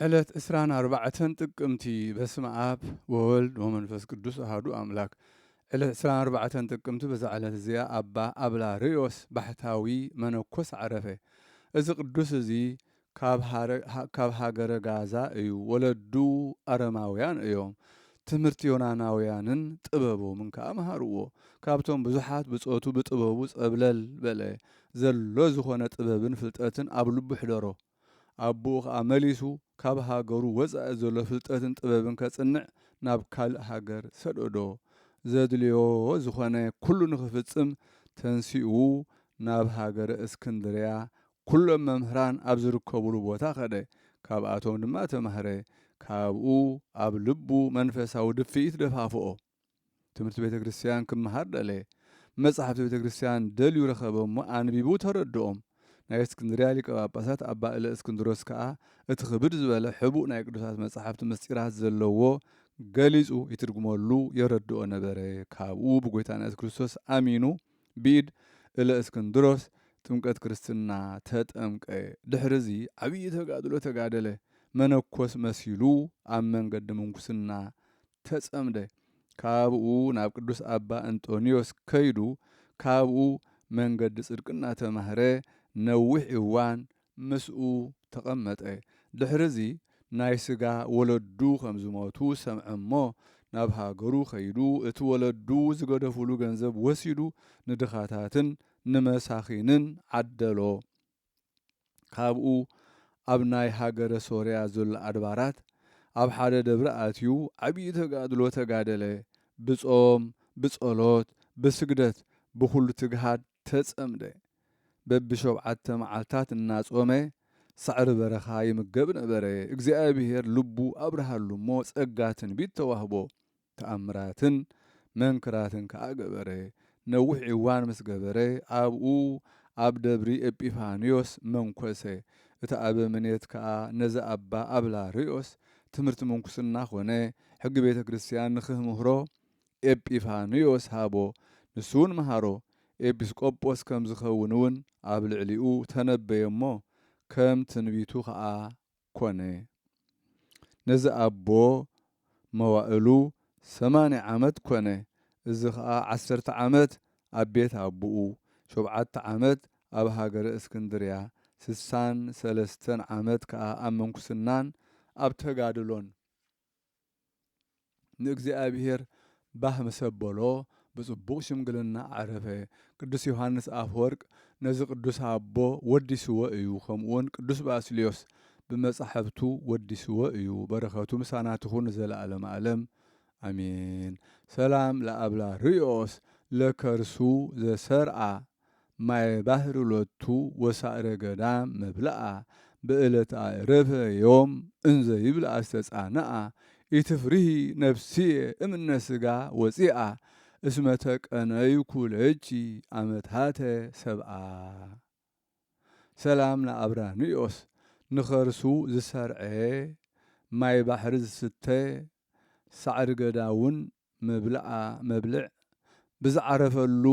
ዕለት እስራን አርባዕተን ጥቅምቲ በስመ አብ ወወልድ ወመንፈስ ቅዱስ አሐዱ አምላክ። ዕለት እስራን አርባዕተን ጥቅምቲ በዛ ዕለት እዚኣ አባ አብላርዮስ ባሕታዊ መነኮስ ዓረፈ። እዚ ቅዱስ እዚ ካብ ሃገረ ጋዛ እዩ። ወለዱ አረማውያን እዮም። ትምህርቲ ዮናናውያንን ጥበቦምን ከዓ መሃርዎ። ካብቶም ብዙሓት ብጾቱ ብጥበቡ ጸብለል በለ ዘሎ ዝኾነ ጥበብን ፍልጠትን ኣብ ልቡ ሕደሮ። ኣቦኡ ከዓ መሊሱ ካብ ሃገሩ ወፃኢ ዘሎ ፍልጠትን ጥበብን ከጽንዕ ናብ ካልእ ሃገር ሰደዶ። ዘድልዮ ዝኾነ ኩሉ ንኽፍጽም ተንሲኡ ናብ ሃገረ እስክንድርያ ኩሎም መምህራን ኣብ ዝርከብሉ ቦታ ኸደ። ካብኣቶም ድማ ተማህረ። ካብኡ ኣብ ልቡ መንፈሳዊ ድፍኢት ደፋፍኦ። ትምህርቲ ቤተ ክርስቲያን ክመሃር ደለየ። መጽሓፍቲ ቤተ ክርስቲያን ደልዩ ረኸበ እሞ አንቢቡ ተረድኦም። ናይ እስክንድርያ ሊቀ ጳጳሳት ኣባ እለእስክንድሮስ ከዓ እቲ ክብድ ዝበለ ሕቡእ ናይ ቅዱሳት መጽሓፍቲ ምስጢራት ዘለዎ ገሊጹ ይትርጉመሉ የረድኦ ነበረ። ካብኡ ብጎይታና ኢየሱስ ክርስቶስ ኣሚኑ ብኢድ እለእስክንድሮስ ጥምቀት ክርስትና ተጠምቀ። ድሕሪዚ ዓብዪ ተጋድሎ ተጋደለ። መነኮስ መሲሉ ኣብ መንገዲ ምንኩስና ተጸምደ። ካብኡ ናብ ቅዱስ ኣባ አንጦኒዮስ ከይዱ ካብኡ መንገዲ ጽድቅና ተማህረ። ነዊሕ እዋን ምስኡ ተቐመጠ። ድሕሪዚ ናይ ስጋ ወለዱ ከም ዝሞቱ ሰምዐ እሞ ናብ ሃገሩ ኸይዱ እቲ ወለዱ ዝገደፍሉ ገንዘብ ወሲዱ ንድኻታትን ንመሳኺንን ዓደሎ። ካብኡ ኣብ ናይ ሃገረ ሶርያ ዘሎ ኣድባራት ኣብ ሓደ ደብሪ ኣትዩ ዓብዪ ተጋድሎ ተጋደለ። ብጾም ብጸሎት ብስግደት ብኹሉ ትግሃድ ተጸምደ። በብሸውዓተ መዓልታት እናጾመ ሳዕሪ በረኻ ይምገብ ነበረ። እግዚአብሔር ልቡ ኣብርሃሉ እሞ ጸጋ ትንቢት ተዋህቦ። ተኣምራትን መንክራትን ከዓ ገበረ። ነዊሕ እዋን ምስ ገበረ ኣብኡ ኣብ ደብሪ ኤጲፋንዮስ መንኰሰ። እቲ ኣበምኔት ከዓ ነዚ ኣባ አብላርዮስ ትምህርቲ ምንኩስና ኾነ ሕጊ ቤተ ክርስቲያን ንኽምህሮ ኤጲፋንዮስ ሃቦ። ንሱውን መሃሮ። ኤጲስቆጶስ ከም ዝኸውን እውን ኣብ ልዕሊኡ ተነበየ እሞ ከም ትንቢቱ ከዓ ኮነ። ነዚ ኣቦ መዋእሉ 80 ዓመት ኮነ። እዚ ከዓ 10 ዓመት ኣብ ቤት ኣቦኡ፣ 7 ዓመት ኣብ ሃገረ እስክንድርያ፣ 63 ዓመት ከዓ ኣብ መንኩስናን ኣብ ተጋድሎን ንእግዚአብሔር ባህ መሰበሎ ብጽቡቕ ሽምግልና ዓረፈ። ቅዱስ ዮሐንስ አፈወርቅ ነዚ ቅዱስ ኣቦ ወዲስዎ እዩ። ከምኡውን ቅዱስ ባስልዮስ ብመጻሕፍቱ ወዲስዎ እዩ። በረኸቱ ምሳና ትኹን ዘለዓለመ ዓለም አሜን። ሰላም ለአብላርዮስ ለከርሱ ዘሰርአ ማይ ባህር ሎቱ ወሳዕረ ገዳም መብልአ በዕለተ አዕረፈ ዮም እንዘ ይብል አስተጻንአ ኢትፍርሂ ነፍስየ እምነ ሥጋ ወፂአ እስመ ተቀነይኩ ለእቺ ዓመታተ ሰብአ። ሰላም ለአብራንዮስ ንኸርሱ ዝሰርዐ ማይ ባሕሪ ዝስተ ሳዕሪ ገዳውን መብልዕ ብዝዓረፈሉ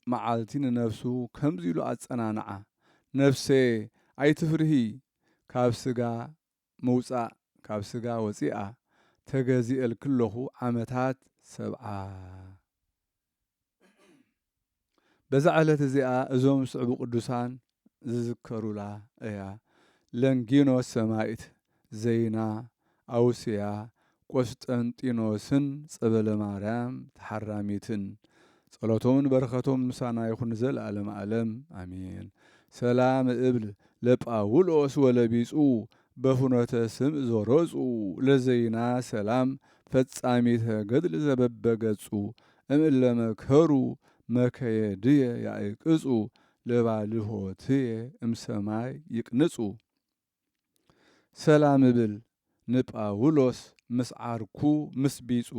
መዓልቲ ንነፍሱ ከምዚ ኢሉ ኣጸናንዓ። ነፍሴ ኣይትፍርሂ ካብ ስጋ ምውፃእ ካብ ስጋ ወፂኣ ተገዚአል ክለኹ ዓመታት ሰብዓ። በዛ ዕለት እዚኣ እዞም ስዕቡ ቅዱሳን ዝዝከሩላ እያ። ለንጊኖስ ሰማይት፣ ዘይና፣ ኣውስያ፣ ቆስጠንጢኖስን ጸበለ ማርያም ተሓራሚትን ጸሎቶምን በረኸቶም ምሳና ይኹን ዘለዓለመ ዓለም አሜን። ሰላም እብል ለጳውሎስ ወለቢጹ በፍኖተ ስም ዞረጹ ለዘይና ሰላም ፈጻሚተ ገድል ዘበበገጹ እምእለ መከሩ መከየድየ ያዕቅጹ ለባልሆትየ እምሰማይ ይቅንጹ። ሰላም እብል ንጳውሎስ ምስ ዓርኩ ምስ ቢጹ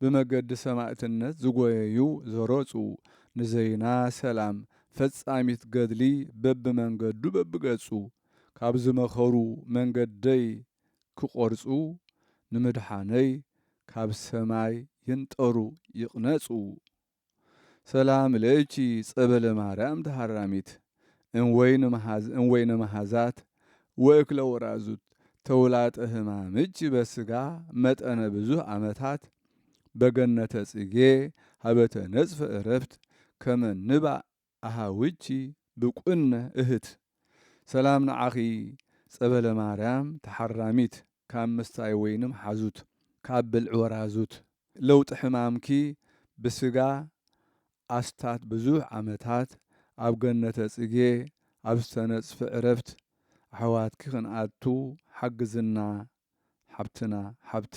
ብመገዲ ሰማዕትነት ዝጐየዩ ዘሮጹ ንዘይና ሰላም ፈጻሚት ገድሊ በብመንገዱ በብገጹ ካብ ዝመኸሩ መንገደይ ክቖርጹ ንምድሓነይ ካብ ሰማይ ይንጠሩ ይቕነጹ። ሰላም ለእቺ ጸበለ ማርያም ተሃራሚት እንወይነ መሃዛት ወእክለ ወራዙት ተውላጠ ሕማምች በስጋ መጠነ ብዙ ዓመታት በገነተ ጽጌ ሀበተ ነጽፈ ዕረፍት ከመንባ አሃውቺ ብቁነ እህት ሰላም ንዓኺ ጸበለ ማርያም ተሐራሚት ካብ ምስታይ ወይንም ሓዙት ካብ ብልዕ ወራዙት ለውጢ ሕማምኪ ብስጋ ኣስታት ብዙሕ ዓመታት ኣብ ገነተ ጽጌ ኣብ ዝተነጽፈ ዕረፍት ኣሕዋትኪ ክንኣቱ ሓግዝና ሓብትና ሓብት